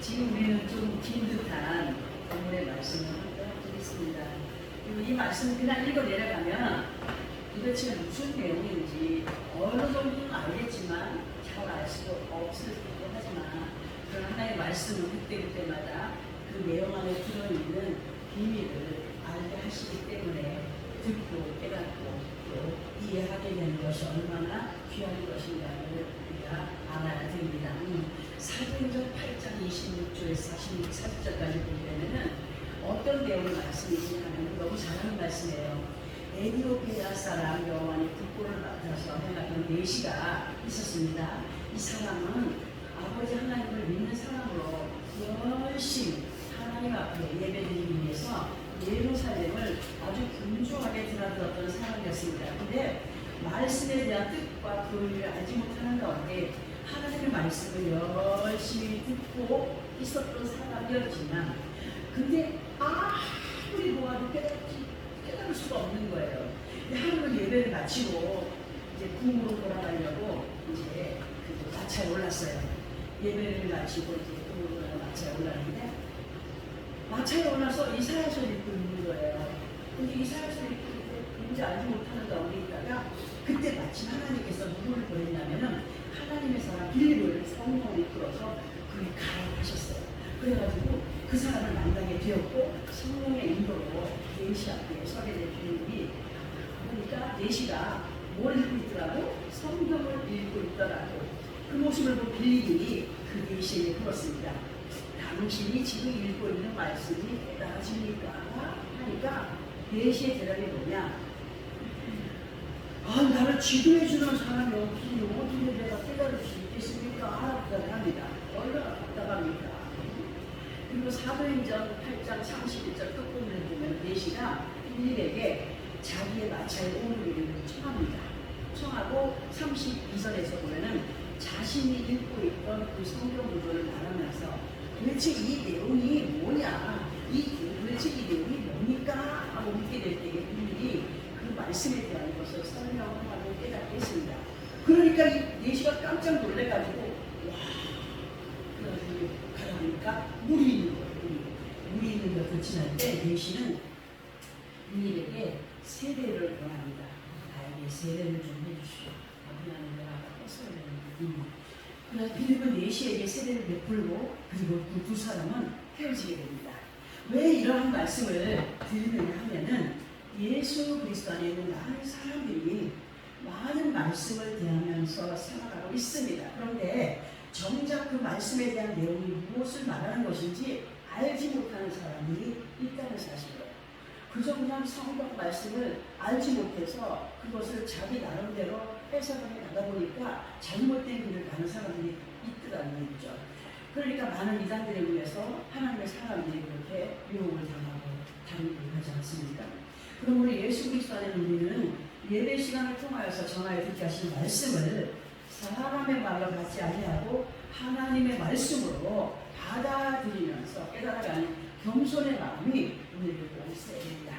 지금 우리는 좀 긴 듯한 오늘의 말씀을 드리겠습니다. 그리고 이 말씀 그냥 읽어 내려가면 도대체 무슨 내용인지 어느 정도는 알겠지만 잘 알 수도 없을 수도 하지만 그런 하나의 말씀은 그때그때마다 그 내용 안에 들어있는 비밀을 알게 하시기 때문에 듣고 깨닫고 또 이해하게 되는 것이 얼마나 귀한 것인가를 우리가 알아야 됩니다. 사도행전 8장 26절에서 44절까지 보면은 어떤 내용의 말씀이지 하면 너무 잘하는 말씀이에요. 에티오피아 사람 여호와의 국보를 맡아서 행하던 내시가 있었습니다. 이 사람은 아버지 하나님을 믿는 사람으로 열심히 하나님 앞에 예배드리기 위해서 예루살렘을 아주 분주하게 드나들었던 사람이었습니다. 근데 말씀에 대한 뜻과 그 의미를 알지 못하는 가운데 하나님의 말씀을 열심히 듣고 있었던 사람이었지만 근데 아무리 모아도 깨달을 수가 없는 거예요. 하루는 예배를 마치고 이제 궁으로 돌아가려고 이제 그 마차에 올랐어요. 예배를 마치고 이제 궁으로 마차에 올랐는데 마차에 올라서 이사야서를 읽고 있는 거예요. 근데 이사야서를 읽고 있는데 뭔지 알지 못하는 가운데 있다가 그때 마침 하나님께서 누구를 보냈냐면은 하나님의 사람 빌립을 성령을 이끌어서 그를 가라고 하셨어요. 그래가지고 그 사람을 만나게 되었고 성령의 인도로 내시 앞에 서게 된 빌립이 그러니까 내시가 뭘 읽고 있더라고? 성경을 읽고 있더라고. 그 모습을 본 빌립이 그 내시에게 물었습니다. 당신이 지금 읽고 있는 말씀이 깨달아집니까? 하니까 내시의 대답이 뭐냐? 나를 지도해주는 사람이 없으니 어떻게 내가 깨달을 수 있겠습니까? 합니다. 얼마나 답답합니까? 그리고 사도행전 8장 31절 끝부분을 보면 내시가 빌립에게 자기의 마차에 오르기를 청합니다. 청하고 32절에서 보면은 자신이 읽고 있던 그 성경 구절을 말하면서 도대체 이 내용이 뭐냐? 도대체 이 내용이 뭡니까? 하고 묻게 될 때에 빌립이 그 말씀에 대한 것을 설명하고 깨닫게 했습니다. 그러니까 이 내시가 깜짝 놀래가지고 와, 그래가지고 가다 보니까 물이 있는 거예요. 물이 있는 것을 지날 때 내시는 빌립에게 세례를 권합니다. 나에게 세례를 좀 해주시오. 하나님 내가 헛소리를 그래서 빌립은 내시에게 세례를 베풀고 그리고 그 두 사람은 헤어지게 됩니다. 왜 이러한 말씀을 드리느냐 하면은 예수 그리스도 안에 있는 많은 사람들이 많은 말씀을 대하면서 살아가고 있습니다. 그런데 정작 그 말씀에 대한 내용이 무엇을 말하는 것인지 알지 못하는 사람들이 있다는 사실이에요. 그저 그냥 성경 말씀을 알지 못해서 그것을 자기 나름대로 해석을 해가다 보니까 잘못된 길을 가는 사람들이 있더라는 얘기죠. 그러니까 많은 이단들에 의해서 하나님의 사람들이 그렇게 유혹을 당하고 다른 길을 가지 않습니까? 그럼 우리 예수 그리스도 안에 우리는 예배 시간을 통하여서 전하여 듣게 하신 말씀을 사람의 말로 받지 아니하고 하나님의 말씀으로 받아들이면서 깨달아가는 겸손의 마음이 우리에게 있어야 됩니다.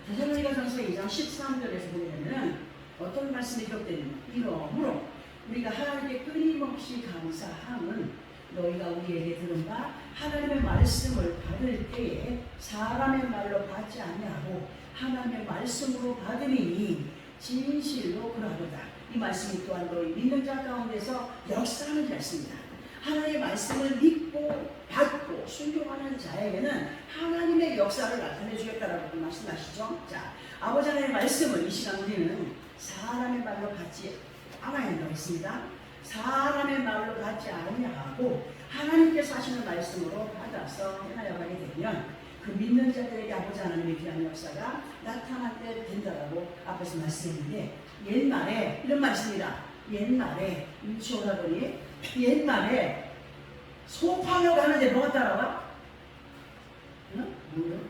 데살로니가전서 2장 13절에서 보면은 어떤 말씀이 기록되느냐? 이러므로 우리가 하나님께 끊임없이 감사함은 너희가 우리에게 들은 바 하나님의 말씀을 받을 때에 사람의 말로 받지 아니하고 하나님의 말씀으로 받으니 진실로 그러하도다. 이 말씀이 또한 너희 믿는 자 가운데서 역사하는 자였습니다. 하나님의 말씀을 믿고 받고 순종하는 자에게는 하나님의 역사를 나타내 주겠다라고 말씀하시죠. 자, 아버지 하나님의 말씀을 이 시간 우리는 사람의 말로 받지 않아야 한다고 했습니다. 사람의 말로 받지 아니하고 하나님께서 하시는 말씀으로 받아서 해나가게 되면 그 믿는 자들에게 아버지 하나님의 귀한 역사가 나타날 때 된다라고 앞에서 말씀했는데 옛말에 이런 말씀입니다. 옛말에 유치원하더니 옛말에 소 파러 가는데 뭐가 따라와? 응? 뭐요?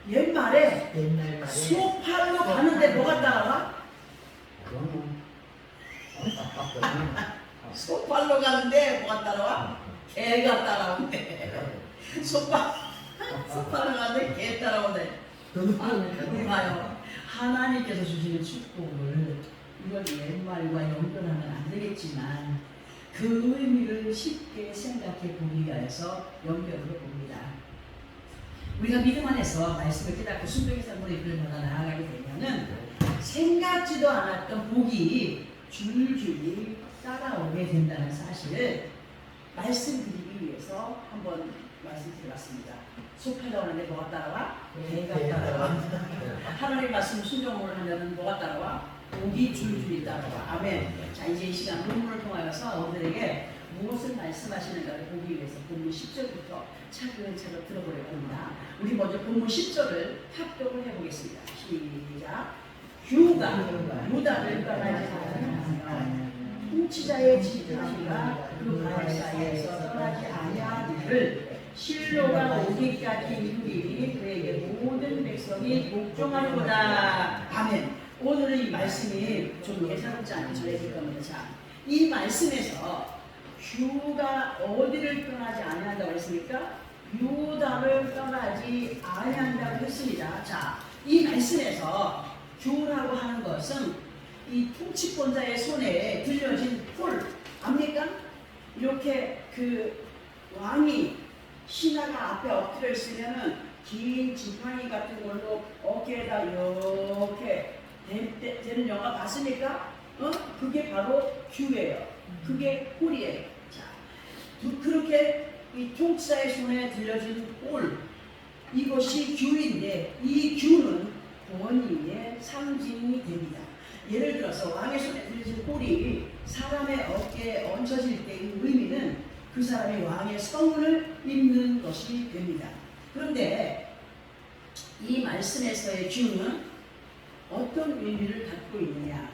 옛말에 소 파러 가는데 뭐가 따라와? 소 팔러 가는데 뭐가 따라와? 개가 따라오네. 소 팔러 가는데 개 따라오네. 우리 봐요. 하나님께서 주시는 축복을 이걸 옛말과 연결하면 안 되겠지만 그 의미를 쉽게 생각해 보기 위해서 연결을 봅니다. 우리가 믿음 안에서 말씀을 깨닫고 순종의 삶으로 이끌어 나아가게 되면은 생각지도 않았던 복이 줄줄이 따라오게 된다는 사실을 말씀드리기 위해서 한번 말씀드려봤습니다. 속하려고 하는데 뭐가 따라와? 배가 따라와. 하나님 말씀 순종을 하려면 뭐가 따라와? 복이 줄줄이 따라와. 아멘. 자, 이제 이 시간 본문을 통하여서 우리들에게 무엇을 말씀하시는가를 보기 위해서 본문 10절부터 차근차근 들어보려고 합니다. 우리 먼저 본문 10절을 합독을 해보겠습니다. 시작. 규가 유다를 떠나지 않으며 통치자의 지파가 그 발 사이에서 떠나지 아니하기를 실로가 오기까지 이르리니 그에게 모든 백성이 복종하리로다. 아멘. 오늘은 이 말씀이 좀 예사롭지 않게 전해질 겁니다. 자, 이 말씀에서 규가 어디를 떠나지 아니한다고 했습니까? 유다를 떠나지 아니한다고 했습니다. 자, 이 말씀에서 규라고 하는 것은 이 통치권자의 손에 들려진 폴 압니까? 이렇게 그 왕이 신하가 앞에 엎드려 있으면은 긴 지팡이 같은 걸로 어깨에다 이렇게 되는 영화 봤습니까? 그게 바로 규예요. 그게 폴이에요. 자, 그렇게 이 통치자의 손에 들려진 폴, 이것이 규인데 이 규는 권위의 상징이 됩니다. 예를 들어서 왕의 손에 들려진 폴이 사람의 어깨에 얹혀질 때의 의미는 그 사람이 왕의 성을 입는 것이 됩니다. 그런데 이 말씀에서의 규는 어떤 의미를 갖고 있느냐?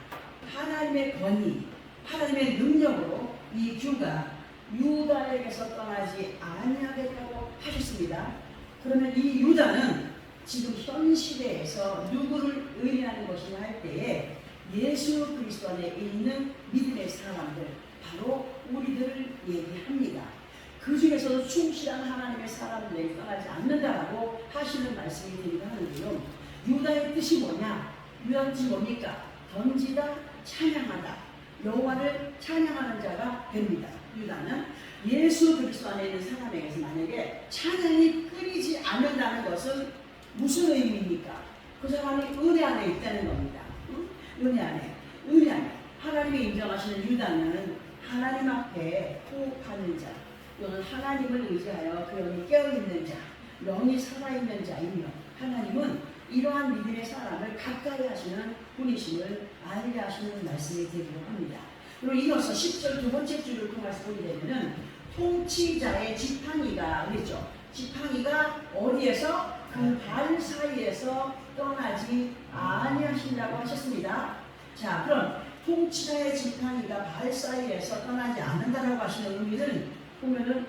하나님의 권위, 하나님의 능력으로 이 규가 유다에게서 떠나지 아니하겠다고 하셨습니다. 그러면 이 유다는 지금 현 시대에서 누구를 의미하는 것이냐 할 때에 예수 그리스도 안에 있는 믿음의 사람들, 바로 우리들을 얘기합니다. 그 중에서도 충실한 하나님의 사람들에게 떠나지 않는다라고 하시는 말씀이 되기도 하는데요. 유다의 뜻이 뭐냐? 유다의 뜻이 뭡니까? 던지다, 찬양하다, 여호와를 찬양하는 자가 됩니다. 유다는 예수 그리스도 안에 있는 사람에게서 만약에 찬양이 끊이지 않는다는 것은 무슨 의미입니까? 그 사람이 은혜 안에 있다는 겁니다. 은혜 안에 하나님이 인정하시는 유다는 하나님 앞에 호흡하는 자, 또는 하나님을 의지하여 그 영이 깨어있는 자, 영이 살아있는 자이며 하나님은 이러한 믿음의 사람을 가까이 하시는 분이심을 알게 하시는 말씀이 되기도 합니다. 그리고 이어서 10절 두 번째 줄을 통해서 보게 되면은 통치자의 지팡이가 그랬죠. 지팡이가 어디에서? 그 발 사이에서 떠나지 아니하신다고 하셨습니다. 자, 그럼 통치자의 지팡이가 발 사이에서 떠나지 않는다라고 하시는 의미는 보면은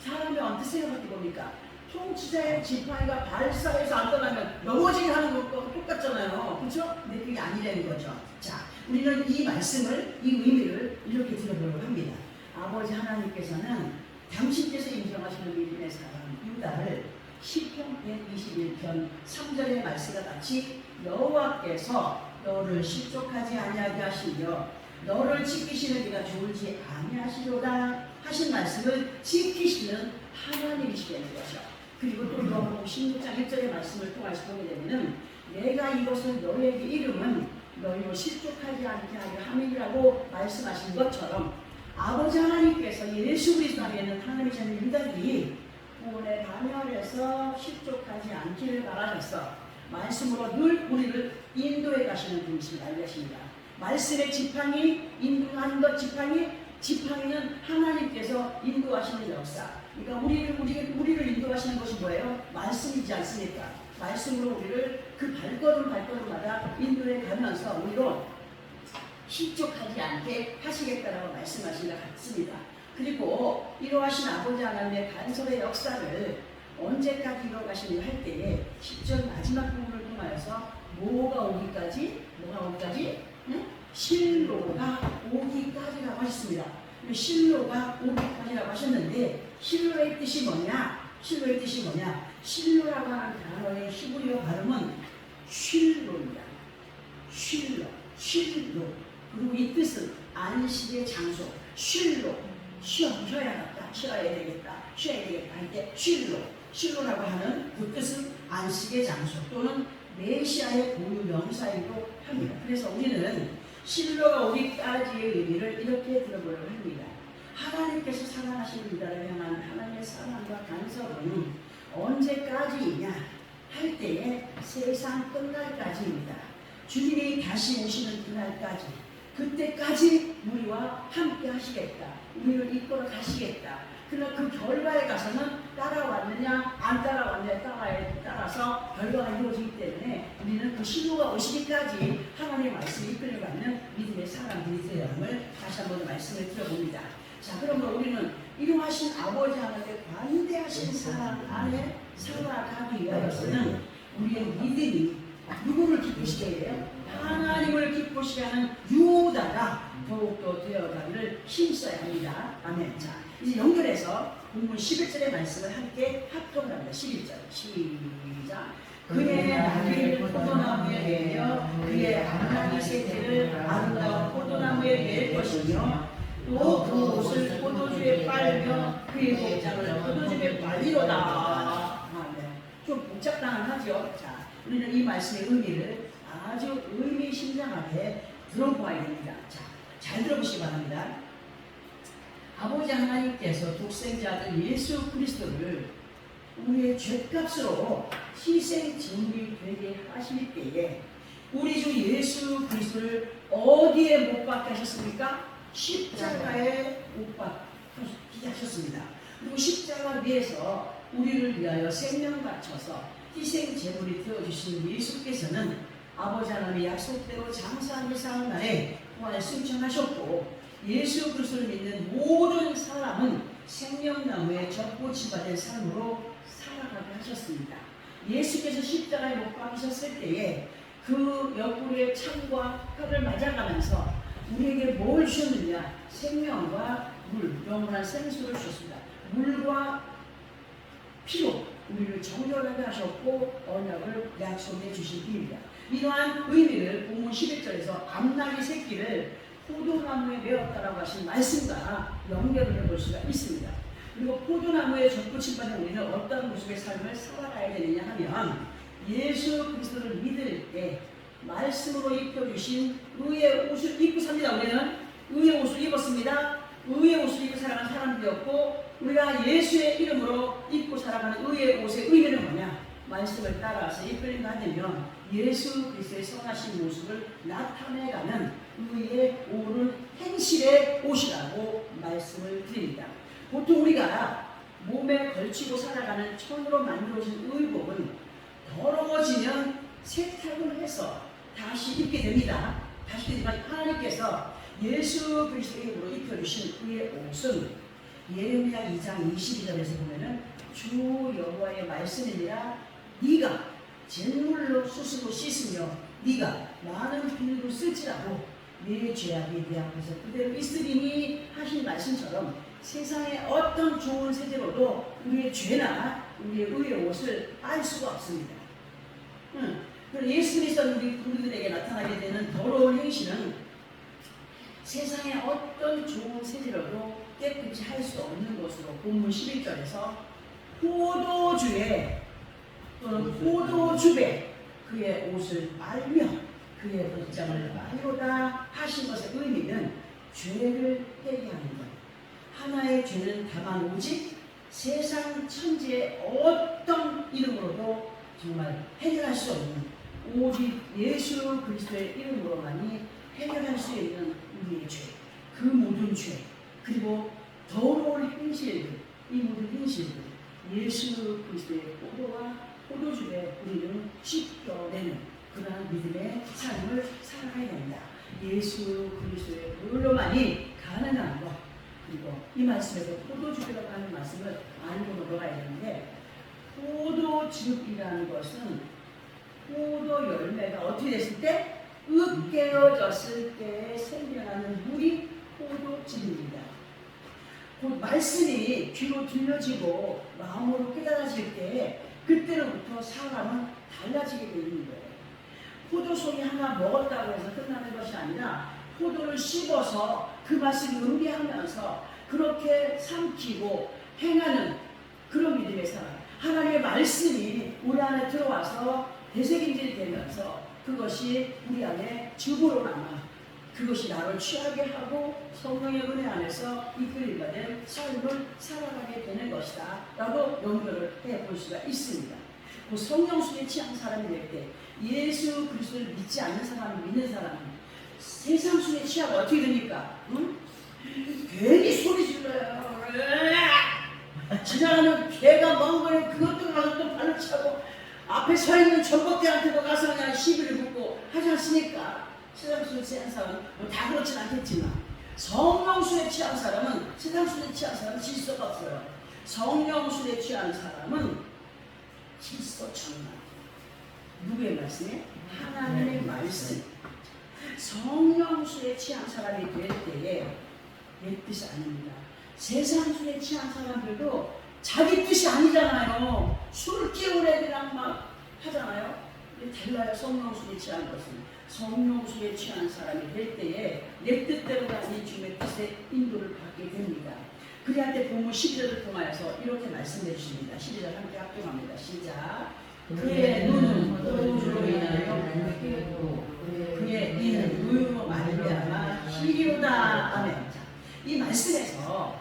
사람이 어떻게 생각할 때 봅니까? 통치자의 지팡이가 발 사이에서 안 떠나면 넘어지게 하는 것과 똑같잖아요. 그렇죠? 근데 그게 아니라는 거죠. 자, 우리는 이 말씀을, 이 의미를 이렇게 들어보려고 합니다. 아버지 하나님께서는 당신께서 인정하시는 믿음의 사람 유다를 시편 121편 3절의 말씀과 같이 여호와께서 너를 실족하지 아니하게 하시며 너를 지키시는 이가 좋을지 아니하시로다 하신 말씀을 지키시는 하나님이시라는 거죠. 그리고 또 요한복음 16장 1절의 말씀을 통해서 보게 되면은 내가 이것을 너희에게 이름은 너희로 실족하지 않게 하려 함이라고 말씀하신 것처럼 아버지 하나님께서 예수 그리스도 안에 있는 하나님이신 유다들이 구원의 반열에서 실족하지 않기를 바라셔서 말씀으로 늘 우리를 인도해 가시는 분이심을 알게 하십니다. 말씀의 지팡이, 인도하는 것 지팡이는 하나님께서 인도하시는 역사. 그러니까 우리를 인도하시는 것이 뭐예요? 말씀이지 않습니까? 말씀으로 우리를 그 발걸음마다 인도해 가면서 우리로 실족하지 않게 하시겠다라고 말씀하신 것 같습니다. 그리고 이러하신 아버지 하나님의 간섭의 역사를 언제까지 이뤄가시려 할 때에 10절 마지막 부분을 통하여서 뭐가 오기까지? 응? 실로가 오기까지라고 하셨습니다. 실로가 오기까지라고 하셨는데 실로의 뜻이 뭐냐? 실로라고 하는 단어의 히브리어 발음은 쉴로입니다. 쉴로. 그리고 이 뜻은 안식의 장소, 쉴로. 쉬어야겠다, 쉬어야 되겠다 할 때 쉴로라고 하는 그 뜻은 안식의 장소 또는 메시아의 고유 명사이기도 합니다. 그래서 우리는 실로가 우리까지의 의미를 이렇게 들어보려고 합니다. 하나님께서 사랑하시는 이들을 향한 하나님의 사랑과 간섭은 언제까지이냐 할 때에 세상 끝날까지입니다. 주님이 다시 오시는 그날까지, 그때까지 우리와 함께 하시겠다, 우리를 이끌어 가시겠다. 그러나 그 결과에 가서는 따라왔느냐 안 따라왔느냐에 따라서 결과가 이루어지기 때문에 우리는 그 신호가 오시기까지 하나님의 말씀을 이끌려가는 믿음의 사람들이 되어야 함을 다시 한번 말씀을 드려봅니다. 자, 그러면 우리는 이루하신 아버지 하나님의 관대하신 사랑 안에 살아가기 위하여서는 우리의 믿음이 누구를 기쁘시게 해요? 하나님을 기쁘시게 하는 유다가 더욱더 되어가기를 힘써야 합니다. 아멘. 자, 이제 연결해서 본문 11절의 말씀을 함께 합동합니다. 11절 시작. 그의 나귀를 포도나무에 매며 그의 암나귀 새끼를 아름다운 포도나무에 맬 것이며 또 그 옷을 포도주에 빨며 그의 복장을 포도주에 빨리로다. 아, 네. 좀 복잡당하죠. 자, 우리는 이 말씀의 의미를 아주 의미심장하게 들어보아야 됩니다. 자, 잘 들어보시기 바랍니다. 아버지 하나님께서 독생자들 예수 그리스도를 우리의 죄값으로 희생 제물이 되게 하실 때에 우리 주 예수 그리스도를 어디에 못 박게 하셨습니까? 십자가에 못 박게 하셨습니다. 그리고 십자가 위에서 우리를 위하여 생명 바쳐서 희생 제물이 되어주신 예수께서는 아버지 하나님의 약속대로 장사한 이상 날에 부활에 승천하셨고, 예수 그리스도를 믿는 모든 사람은 생명나무에 젖붙임받은 삶으로 살아가게 하셨습니다. 예수께서 십자가에 못 박히셨을 때에 그 옆구리의 창과 혀를 맞아가면서 우리에게 뭘 주셨느냐? 생명과 물, 영원한 생수를 주셨습니다. 물과 피로 우리를 정결하게 하셨고 언약을 약속해 주신 분입니다. 이러한 의미를 본문 11절에서 암나귀 새끼를 포도나무에 메었다라고 하신 말씀과 연결을 해볼 수가 있습니다. 그리고 포도나무에 젖붙임받은 우리는 어떤 모습의 삶을 살아가야 되느냐 하면 예수 그리스도를 믿을 때 말씀으로 입혀주신 의의 옷을 입고 삽니다. 우리는 의의 옷을 입었습니다. 의의 옷을 입고 살아가는 사람들이었고, 우리가 예수의 이름으로 입고 살아가는 의의 옷의 의미는 뭐냐? 말씀을 따라서 이끌림가 되면 예수 그리스도의 선하신 모습을 나타내가는 의의 옷은 행실의 옷이라고 말씀을 드립니다. 보통 우리가 몸에 걸치고 살아가는 천으로 만들어진 의복은 더러워지면 세탁을 해서 다시 입게 됩니다. 다시 되지만 하나님께서 예수 그리스도의 이름으로 입혀주신 의의 옷은 예레미야 2장 22절에서 보면은 주 여호와의 말씀이니라 네가 잿물로 스스로 씻으며 네가 많은 비누를 쓸지라도 내 죄악이 내 앞에서 그대로 있으리니 하신 말씀처럼 세상의 어떤 좋은 세제로도 우리의 죄나 우리의 의의 옷을 알 수가 없습니다. 그리고 예수 그리스도는 우리들에게 나타나게 되는 더러운 행실은 세상의 어떤 좋은 세제로도 깨끗이 할 수 없는 것으로 본문 11절에서 포도주에 또는 포도주에 그의 옷을 빨며 그의 복장을 빨리로다 하신 것의 의미는 죄를 회개하는 것. 하나의 죄는 다만 오직 세상 천지의 어떤 이름으로도 정말 해결할 수 없는 오직 예수 그리스도의 이름으로만이 해결할 수 있는 우리의 죄, 그 모든 죄, 그리고 더러운 행실들, 이 모든 행실들, 예수 그리스도의 포도와 포도주에 우리는 씻겨내는 그러한 믿음의 삶을 살아가야 됩니다. 예수 그리스도의 물로만이 가능한 것. 그리고 이 말씀에서 포도주라고 하는 말씀을 알고 넘어가야 되는데, 포도즙이라는 것은 포도 열매가 어떻게 됐을 때? 으깨어졌을 때 생겨나는 물이 포도즙입니다. 곧 말씀이 귀로 들려지고 마음으로 깨달아질 때 그때로부터 사람은 달라지게 되는 거예요. 포도송이 하나 먹었다고 해서 끝나는 것이 아니라 포도를 씹어서 그 맛을 음미하면서 그렇게 삼키고 행하는 그런 믿음의 사람. 하나님의 말씀이 우리 안에 들어와서 되새김질이 되면서 그것이 우리 안에 즙으로 남아 그것이 나를 취하게 하고 성령의 은혜 안에서 이끌림과 된 삶을 살아가게 되는 것이다 라고 연결을 해볼 수가 있습니다. 그 성령 수에 취한 사람이 될 때 예수 그리스도를 믿지 않는 사람을 믿는 사람은 세상 수에 취하고 어떻게 됩니까? 응? 괜히 소리 질러요. 지나가는 개가 먼 거에 그것도 가서 또 발로 차고 앞에 서 있는 전봇대한테도 가서 그냥 시비를 붙고 하지 않습니까? 세상 수에 취한 사람은 다 그렇진 않겠지만 성령 수에 취한 사람은 세상 수에 취한 사람은 질서가 없어요. 성령 수에 취한 사람은 질서 정말 누구의 말씀에? 하나님의 말씀. 성령 수에 취한 사람이 될 때에 내 뜻이 아닙니다. 세상 수에 취한 사람들도 자기 뜻이 아니잖아요. 술을 깨우래 그냥 막 하잖아요. 달라요. 성령 수에 취한 것은. 성령 수에 취한 사람이 될 때에 내 뜻대로 아닌 주님의 뜻에 인도를 받게 됩니다. 그리한테 본문 12절을 통하여서 이렇게 말씀해 주십니다. 12절 함께 합동합니다. 시작. 그의 눈은 오른으로 인하여 공격되었고 그의 이는 의로 말미암아 희리로다. 아멘. 자, 이 말씀에서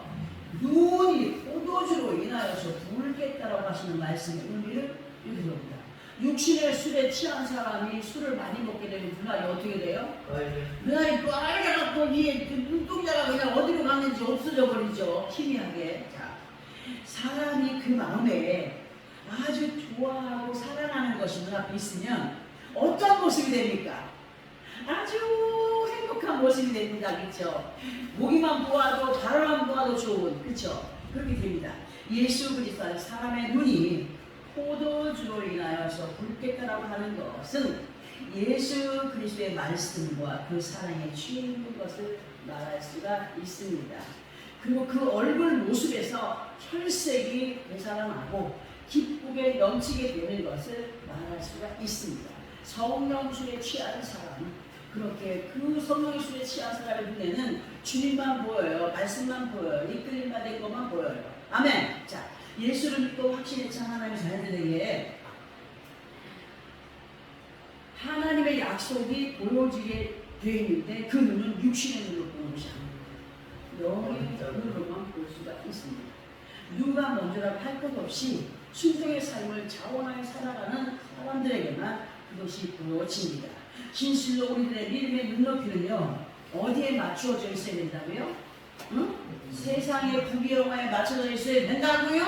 눈이 포도주로 인하여서 붉겠다라고 하시는 말씀의 의미를 읽어봅니다. 육신의 술에 취한 사람이 술을 많이 먹게 되면 눈알이 어떻게 돼요? 눈알이 빨개갖고 이 눈동자가 그냥 어디로 갔는지 없어져 버리죠. 희미하게. 자, 사람이 그 마음에 아주 좋아하고 사랑하는 것이 눈앞에 있으면 어떤 모습이 됩니까? 아주 행복한 모습이 됩니다. 그렇죠? 보기만 보아도 바라만 보아도 좋은, 그렇죠? 그렇게 됩니다. 예수 그리스도 안에 사람의 눈이 포도주로 인하여서 붉겠다라고 하는 것은 예수 그리스도의 말씀과 그 사랑에 취한 것을 말할 수가 있습니다. 그리고 그 얼굴 모습에서 혈색이 되살아나고 기쁘게 넘치게 되는 것을 말할 수가 있습니다. 성령 수에 취한 사람, 그렇게 그 성령의 수에 취한 사람의 눈에는 주님만 보여요. 말씀만 보여요. 이끌림 받은 것만 보여요. 아멘. 자, 예수를 믿고 확신에 찬 하나님의 자녀들에게 하나님의 약속이 보여지게 되어 있는데 그 눈은 육신의 눈으로 보는 것이 아닙니다. 영의 눈으로만 볼 수가 있습니다. 누가 먼저라고 할 것 없이 순종의 삶을 자원하게 살아가는 사람들에게만 그것이 보여집니다. 진실로 우리들의 믿음의 눈높이는요 어디에 맞추어져 있어야 된다고요? 응? 세상의 부귀영화에 맞춰져 있어야 된다고요?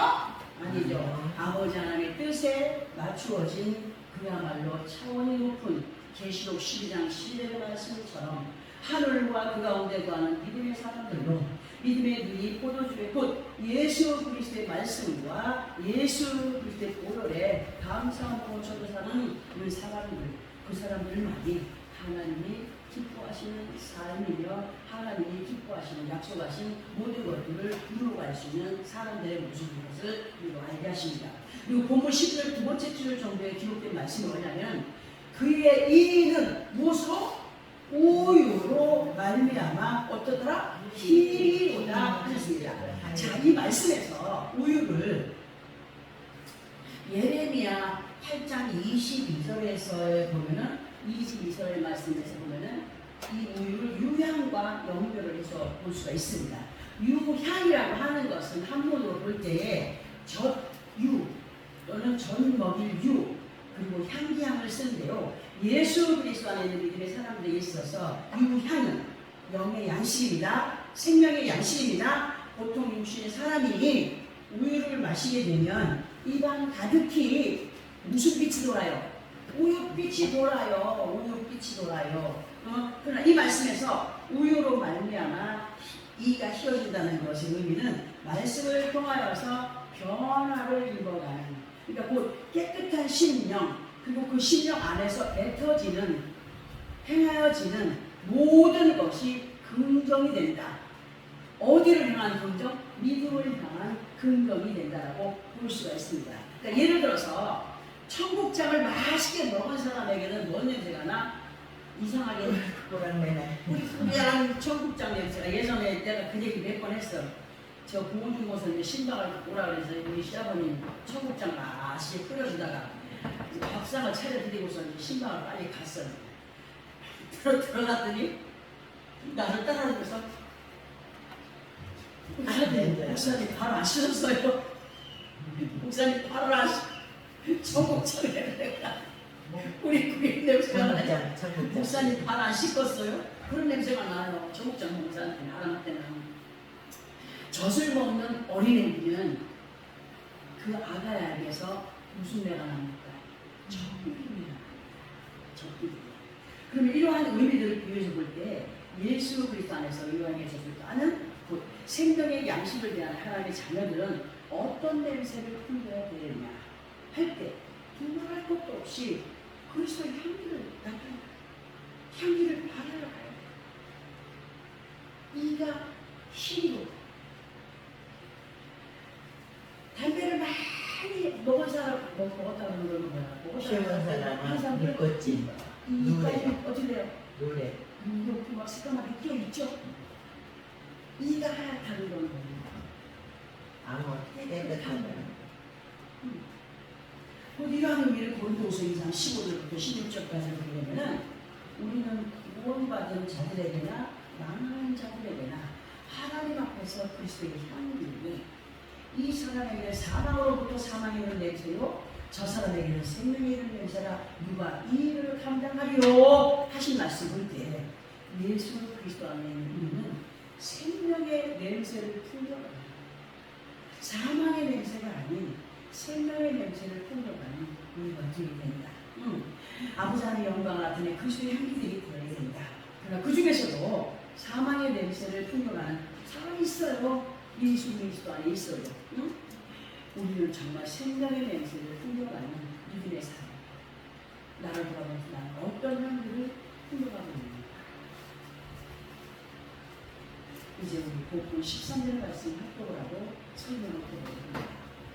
아니죠. 아버지 하나님의 뜻에 맞추어진 그야말로 차원이 높은 계시록 12장 11절의 말씀처럼 하늘과 그 가운데 거하는 믿음의 사람들로 믿음의 눈이 포도주의 곧 예수 그리스도의 말씀과 예수 그리스도의 보혈에 감사함으로 저도 사는 그 사람들만이 하나님이 기뻐하시는 삶이며 하나님이 기뻐하시는 약속하신 모든 것들을 이루어갈 수 있는 사람들의 모습인 것을 우리가 알게 하십니다. 그리고 본문 10절 두 번째 줄 정도에 기록된 말씀이 뭐냐면 그의 이는 무엇으로? 우유로 말미암아 어떠더라? 희리로다 하셨습니다. 자, 이 말씀에서 우유를 예레미야 8장 22절에서 보면은 22절의 말씀에서 보면은 이 우유를 유향과 연결을 해서 볼 수가 있습니다. 유향이라고 하는 것은 한문으로 볼 때에 젖유 또는 젖 먹일 유 그리고 향기향을 쓰는데요. 예수 그리스도 안에 있는 믿음의 사람들에 있어서 유향은 영의 양식입니다. 생명의 양식입니다. 보통 육신의 사람이 우유를 마시게 되면 입안 가득히 무슨 빛이 돌아요? 우유빛이 돌아요. 우유빛이 돌아요. 그러나 이 말씀에서 우유로 말미암아 이가 휘어진다는 것의 의미는 말씀을 통하여서 변화를 입어가는, 그러니까 곧 깨끗한 심령, 그리고 그 심령 안에서 뱉어지는 행하여지는 모든 것이 긍정이 된다. 어디를 향한 긍정? 믿음을 향한 긍정이 된다라고 볼 수가 있습니다. 그러니까 예를 들어서 청국장을 맛있게 먹은 사람에게는 뭔 냄새가 나? 이상하게 우리 청국장 냄새가, 예전에 내가 그 얘기 몇 번 했어. 저 부모님께서 이제 신방을 갖고 오라 그래서 우리 시아버님 청국장 맛있게 끓여주다가 밥상을 차려드리고서 이제 신방을 빨리 갔어요. 들어갔더니 나를 따라오면서 목사님 발 안 씻었어요. 목사님 발을 안 청국장에 내가 우리 냄새가 나요. 목사님 발 안 씻었어요? 그런 냄새가 나요. 청국장 목사님 하나 때는 젖을 먹는 어린애들은 그 아가야에서 무슨 매가 납니까? 젖비입니다. 젖비입니다. 그러면 이러한 의미들을 비유해서 볼 때 예수 그리스도 안에서 요한계시록 나는 곧 생명의 양식을 대한 하나님의 자녀들은 어떤 냄새를 풍겨야 되느냐 할 때 두말할 것도 없이 그리스도의 향기를 나타내 향기를 발하러 가요. 이가 힘으로 담배를 많이 먹은 사람 먹었다는 건 뭐야? 먹은 사람은 믿겠지. 이까지 어떻게요? 노래. 이렇게 막 새까맣게 끼어 있죠. 이가 하얗다는 건 뭐예요? 아무 깨끗한 거. 곧 이러한 의미를 고린도후서 2장 15절부터 16절까지 보게 되면은 우리는 구원받은 자들에게나 망하는 자들에게나 하나님 앞에서 그리스도의 향기니 이 사람에게는 사망으로부터 사망에 이르는 냄새요 저 사람에게는 생명에 이르는 냄새라 누가 이 일을 감당하리요 하신 말씀을 때 예수 그리스도 안에 있는 우리는 생명의 냄새를 풍겨가는 사망의 냄새가 아닌 생명의 냄새를 풍겨가는 우리가 되게 된다. 아버지 하나님의 영광을 나타내 그리스도의 향기들이 들어야 된다. 그러나 그 중에서도 사망의 냄새를 풍겨가는 사람이 있어요. 예수 그리스도 안에 있어요. 우리는 정말 생명의 냄새를 풍겨가는 믿음의 삶. 나를 돌아보면서 나는 어떤 향기를 풍겨가고 있는가. 이제 우리 복음 13절 말씀 합독을 하고 설명을 드리겠습니다.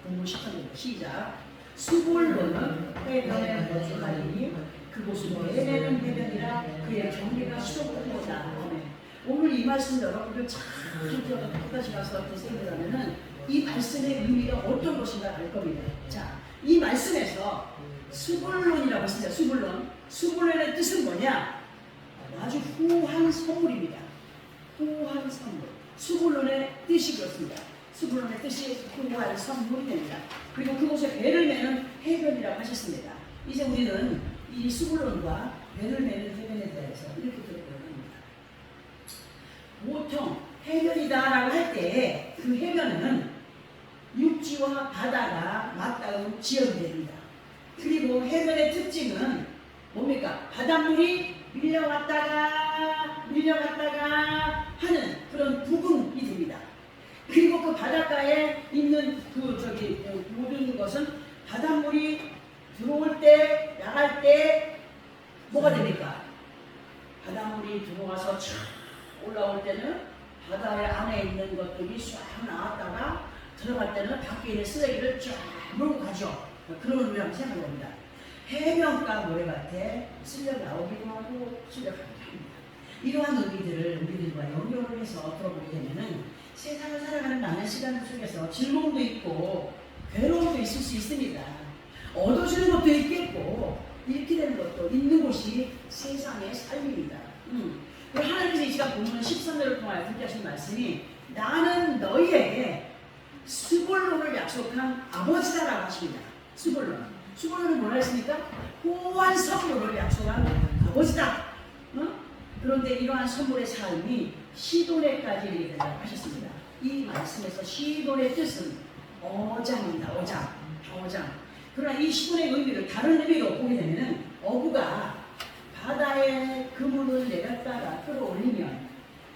복음 13절 시작. 수골로는 해변에 거주하리니 그곳은 해변은 해변이라 그의 경계가 수도보다. 오늘 이 말씀 여러분들 참 끝까지 가서 생각하면은 이 말씀의 의미가 어떤 것인가 알 겁니다. 자, 이 말씀에서 수불론이라고 했습니다. 수불론. 수불론의 뜻은 뭐냐? 아주 후한 선물입니다. 후한 선물. 수불론의 뜻이 그렇습니다. 수불론의 뜻이 후한 선물이 됩니다. 그리고 그곳에 배를 매는 해변이라고 하셨습니다. 이제 우리는 이 수불론과 배를 매는 해변에 대해서 이렇게 들어보려고 합니다. 보통 해변이다라고 할 때 그 해변은 육지와 바다가 맞닿은 지역이 됩니다. 그리고 해변의 특징은 뭡니까? 바닷물이 밀려갔다가 하는 그런 부근이 됩니다. 그리고 그 바닷가에 있는 모든 것은 바닷물이 들어올 때 나갈 때 뭐가 됩니까? 바닷물이 들어와서 쫙 올라올 때는 바다의 안에 있는 것들이 쫙 나왔다가 들어갈 때는 밖에 있는 쓰레기를 쫙 몰고 가죠. 그런 의미라고 생각합니다. 해변가 모래밭에 쓸려 나오기도 하고 쓸려 가기도 합니다. 이러한 의미들을 우리들과 연결을 해서 들어보게 되면은 세상을 살아가는 많은 시간 속에서 즐거움도 있고 괴로움도 있을 수 있습니다. 얻어지는 것도 있겠고 잃게 되는 것도 있는 곳이 세상의 삶입니다. 하나님께서 이 시간 보면 13절을 통하여 그렇게 하신 말씀이 나는 너희에게 수불론을 약속한 아버지다라고 하십니다. 수불론은 뭐라 했습니까? 후한 선물을 약속한 아버지다. 그런데 이러한 선물의 삶이 시돈에까지 이르게 된다고 하셨습니다. 이 말씀에서 시돈의 뜻은 어장입니다. 어장. 그러나 이 시돈의 의미를 다른 의미로 보게 되면은 어부가 바다에 그물을 내렸다가 끌어올리면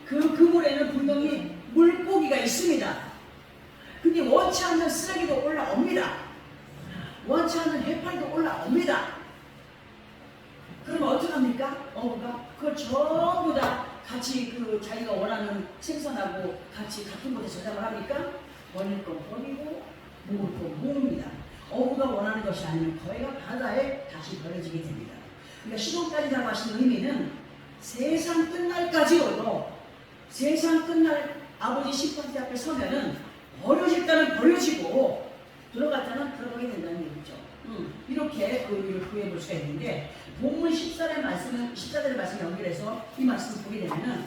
그 그물에는 분명히 물고기가 있습니다. 근데 원치 않는 쓰레기도 올라옵니다. 원치 않는 해파리도 올라옵니다. 그러면 어떡합니까? 어부가 그걸 전부 다 같이 자기가 원하는 생선하고 같이 같은 곳에 저장을 합니까? 버릴 건 버리고 먹을 건 먹습니다. 어부가 원하는 것이 아니면 거의가 바다에 다시 버려지게 됩니다. 그러니까 시돈까지라고 하시는 의미는 세상 끝날까지로도 세상 끝날 아버지 심판대 앞에 서면은 버려질 자는 버려지고 들어갈 자는 들어가게 된다는 얘기죠. 이렇게 그 의미를 구해볼 수가 있는데 본문 14절의 말씀 연결해서 이 말씀을 보게 되면은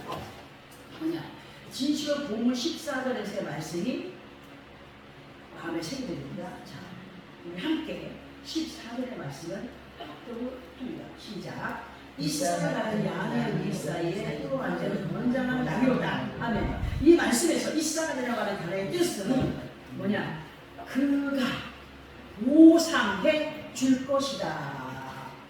뭐냐, 진실로 본문 14절에서의 말씀이 마음에 새겨집니다. 자, 우리 함께 14절의 말씀을 합독을 합니다. 시작. 이사가 나는 양의 우리 사이에 또 완전히 건장한 낙이로다. 아멘. 이 말씀에서 이사가 내려가는 단어의 뜻은 뭐냐? 그가 보상해 줄 것이다.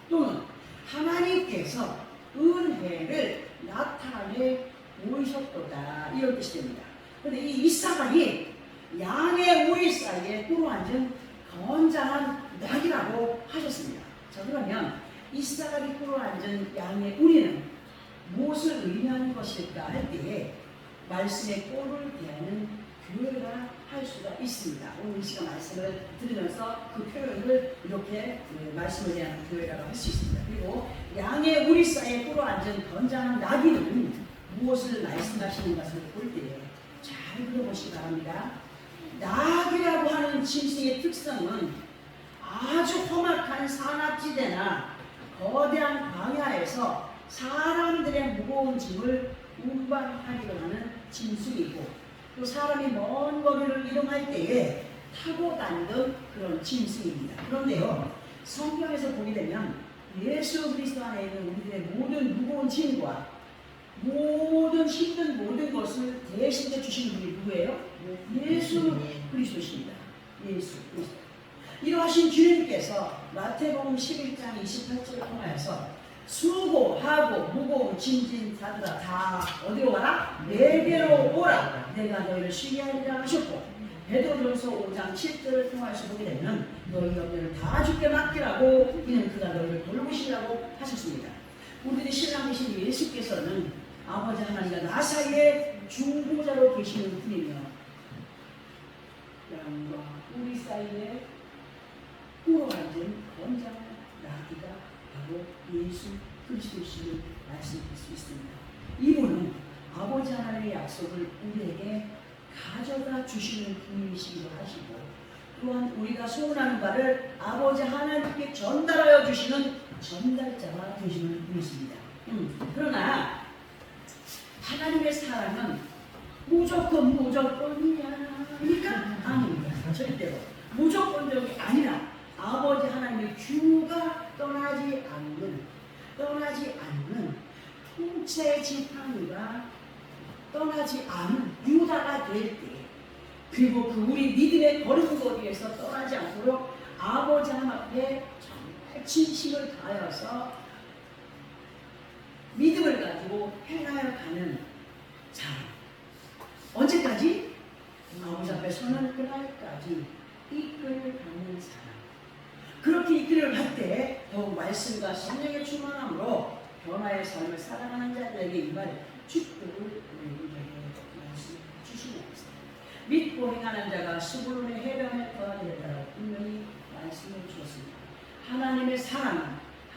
또는 하나님께서 은혜를 나타내 보이셨도다. 이런 뜻이 됩니다. 그런데 이 이사갈이 양의 우리 사이에 꿀로 앉은 건장한 낙이라고 하셨습니다. 자, 그러면 이사갈이 꿀로 앉은 양의 우리는 무엇을 의미하는 것일까 할 때에 말씀의 꿀을 대하는 교회라 할 수가 있습니다. 오늘 이 시간 말씀을 들으면서 그 표현을 이렇게 말씀을 대하는 교회라고 할 수 있습니다. 그리고 양의 우리 사이에 꿀로 앉은 건장한 나귀는 무엇을 말씀하시는 것을 볼 때에 잘 들어보시기 바랍니다. 낙이라고 하는 짐승의 특성은 아주 험악한 산악지대나 거대한 광야에서 사람들의 무거운 짐을 운반하기로 하는 짐승이고, 또 사람이 먼 거리를 이동할 때에 타고 다니던 그런 짐승입니다. 그런데요, 성경에서 보게 되면 예수 그리스도 안에 있는 우리들의 모든 무거운 짐과 모든 힘든 모든 것을 대신해 주신 분이 누구예요? 예수 그리스도십니다. 예수 그리스도. 이러하신 주님께서 마태복음 11장 28절을 통하여서 수고하고 무거운 짐진 자들아 다 어디로 와라? 내게로 오라. 내가 너희를 쉬게 하리라 하셨고, 베드로전서 5장 7절을 통하여서 보게 되면 너희 염려를 다 주께 맡기라고 이는 그가 너희를 돌보시라고 하셨습니다. 우리들의 신랑이신 예수께서는 아버지 하나님과 나 사이에 중보자로 계시는 분이며 양과 우리 사이에 꿀로 앉은 건장한 나귀가 바로 예수 그리스도이심을 말씀드릴 수 있습니다. 이분은 아버지 하나님의 약속을 우리에게 가져다 주시는 분이시기도 하시고, 또한 우리가 소원하는 바를 아버지 하나님께 전달하여 주시는 전달자가 되시는 분이십니다. 그러나 하나님의 사랑은 무조건이야? 아닙니다. 절대로 무조건적이 아니라 아버지 하나님의 주가 떠나지 않는 통째 지팡이가 떠나지 않은 유다가 될 때, 그리고 그 우리 믿음의 걸음걸이에서 떠나지 않도록 아버지 하나님 앞에 정말 진심을 다하여서 믿음을 가지고 행하여 가는 사람. 언제까지? 아버지 앞에 서는 그날까지 이끌어가는 사람. 그렇게 이끌을 할 때 더욱 말씀과 성령의 충만함으로 변화의 삶을 살아가는 자들에게 이말 축복을 우리에게 말씀 주시는 것입니다. 믿고 행하는 자가 스불론의 해변에 거하게 된다고 분명히 말씀을 주셨습니다. 하나님의 사랑은,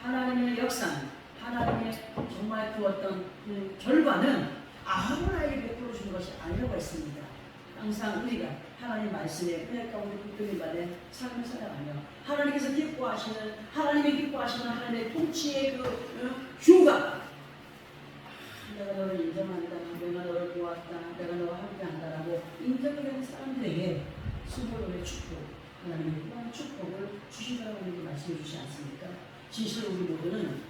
하나님의 역사는, 하나님의 정말 그 어떤 그 결과는 아무나에게 베풀어 주는 것이 아니라고 했습니다. 항상 우리가 하나님 말씀에 은혜 가운데 붙들림 받은 삶을 살아가며 하나님께서 기뻐하시는, 하나님이 기뻐하시는 하나님의 통치의 그 휴가, 내가 너를 인정한다, 내가 너를 도왔다, 내가 너와 함께한다라고 인정을 하는 사람들에게 스불론의 축복, 하나님의 그런 축복을 주신다고 하는 말씀해 주시지 않습니까? 진실로 우리 모두는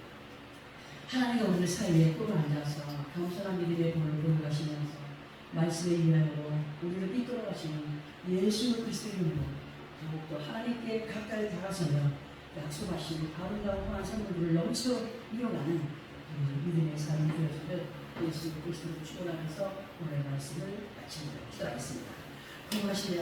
하나님과 우리 사이에 꿀을 앉아서 겸손한 믿음의 본을 보여가시면서 말씀의 인하여로 우리를 이끌어가시는 예수 그리스도의 이름으로 더욱더 하나님께 가까이 다가서며 약속하신 아름다운 선한 선물들을 넘쳐 이어가는 믿음의 삶이 되어지듯 예수 그리스도를 축원하면서 오늘 말씀을 마치도록 기도하겠습니다. 공부하시며